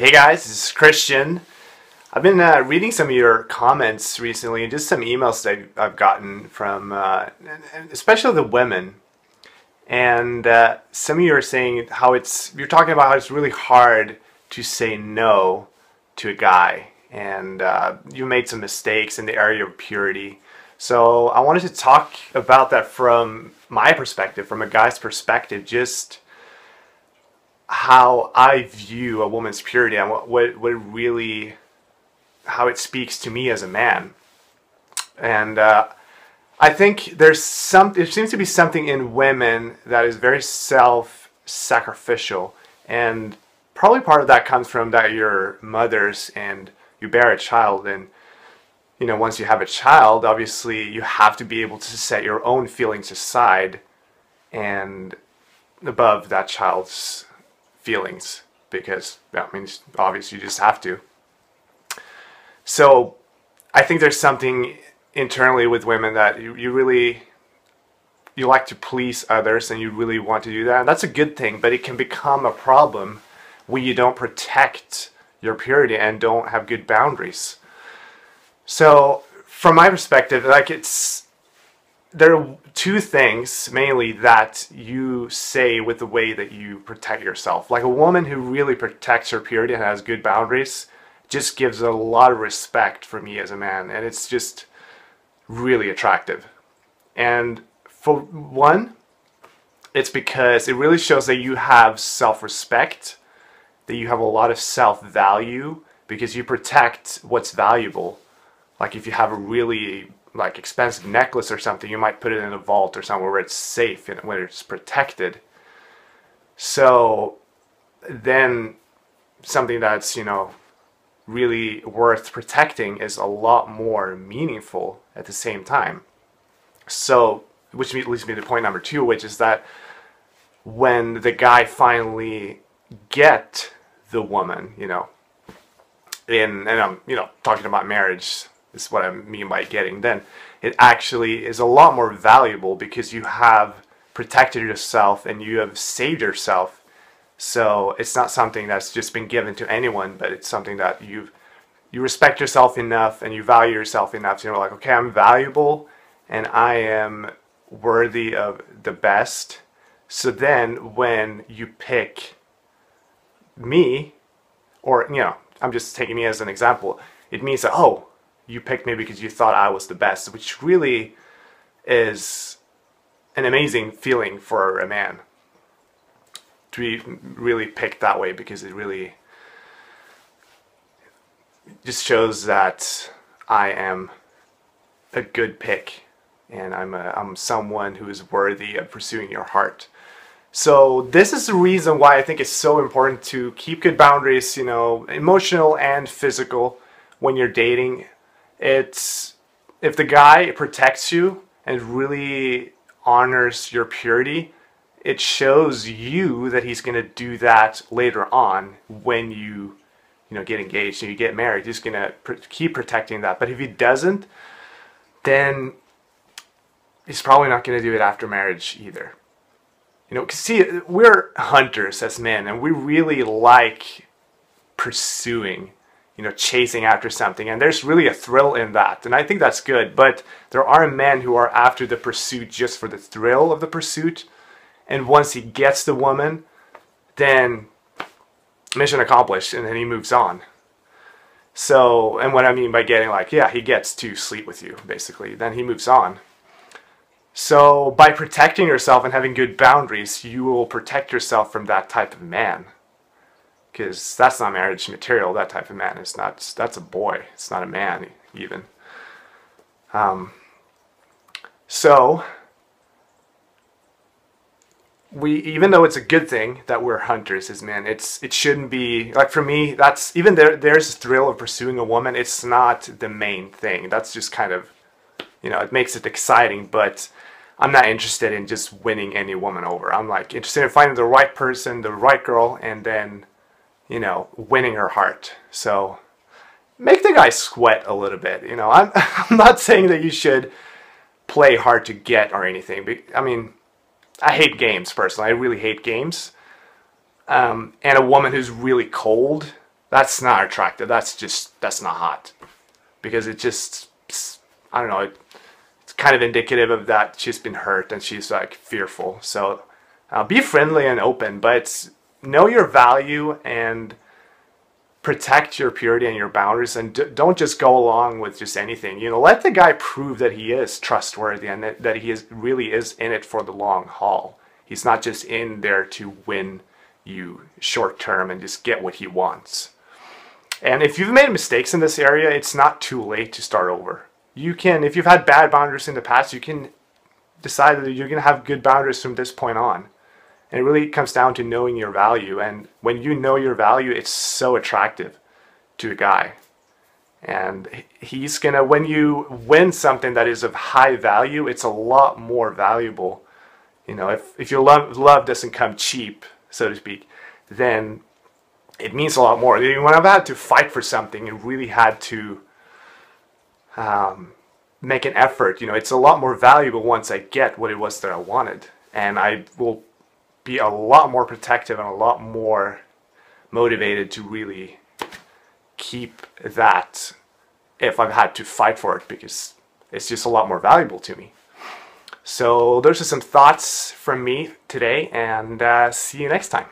Hey guys, this is Christian. I've been reading some of your comments recently and just some emails that I've gotten from especially the women. And some of you are saying you're talking about how it's really hard to say no to a guy. And you made some mistakes in the area of purity. So I wanted to talk about that from my perspective, from a guy's perspective, just how I view a woman's purity and how it speaks to me as a man. And I think there seems to be something in women that is very self-sacrificial, and probably part of that comes from that you're mothers and you bear a child, and once you have a child, obviously you have to be able to set your own feelings aside and above that child's feelings, because that means obviously you just have to. So I think there's something internally with women that you like to please others, and you really want to do that, and that's a good thing, but it can become a problem when you don't protect your purity and don't have good boundaries. So from my perspective, there are two things mainly that you say with the way that you protect yourself. Like a woman who really protects her purity and has good boundaries just gives a lot of respect for me as a man, and it's just really attractive. And for one, it's because it really shows that you have self-respect, that you have a lot of self-value, because you protect what's valuable. Like if you have a really expensive necklace or something, you might put it in a vault or somewhere where it's safe and where it's protected. So then something that's really worth protecting is a lot more meaningful at the same time. So which leads me to point number two, which is that when the guy finally get the woman, and I'm talking about marriage, is what I mean by getting, then it actually is a lot more valuable because you have protected yourself and you have saved yourself. So it's not something that's just been given to anyone, but it's something that you respect yourself enough and you value yourself enough to like, okay, I'm valuable and I am worthy of the best. So then when you pick me, or I'm just taking me as an example, it means that, oh, you picked me because you thought I was the best, which really is an amazing feeling for a man to be really picked that way, because it really just shows that I am a good pick and I'm someone who is worthy of pursuing your heart. So this is the reason why I think it's so important to keep good boundaries, emotional and physical, when you're dating. It's if the guy protects you and really honors your purity, it shows you that he's going to do that later on when you get engaged and you get married. He's going to keep protecting that. But if he doesn't, then he's probably not going to do it after marriage either. Because see, we're hunters as men, and we really like pursuing, chasing after something, and there's really a thrill in that, and I think that's good. But there are men who are after the pursuit just for the thrill of the pursuit, and once he gets the woman, then mission accomplished, and then he moves on. So, and what I mean by getting, yeah, he gets to sleep with you, basically, then he moves on. So by protecting yourself and having good boundaries, you will protect yourself from that type of man. Because that's not marriage material. That type of man is not, that's a boy. It's not a man even. So even though it's a good thing that we're hunters as men, it shouldn't be, for me, that's, even there's a thrill of pursuing a woman, it's not the main thing. That's just kind of, it makes it exciting, but I'm not interested in just winning any woman over. I'm interested in finding the right person, the right girl, and then winning her heart. So make the guy sweat a little bit. I'm not saying that you should play hard to get or anything. I mean, I hate games personally. I really hate games. And a woman who's really cold, that's not attractive. That's not hot. Because it just, I don't know, it's kind of indicative of that she's been hurt and she's like fearful. So be friendly and open, but know your value and protect your purity and your boundaries, and don't just go along with just anything. You know, let the guy prove that he is trustworthy and that he really is in it for the long haul. He's not just in there to win you short term and just get what he wants. And if you've made mistakes in this area, it's not too late to start over. You can, if you've had bad boundaries in the past, you can decide that you're going to have good boundaries from this point on. And it really comes down to knowing your value. And when you know your value, it's so attractive to a guy. And he's going to, when you win something that is of high value, it's a lot more valuable. You know, if your love doesn't come cheap, so to speak, then it means a lot more. When I've had to fight for something and really had to make an effort, you know, it's a lot more valuable once I get what it was that I wanted. And I will be a lot more protective and a lot more motivated to really keep that if I've had to fight for it, because it's just a lot more valuable to me. So those are some thoughts from me today, and see you next time.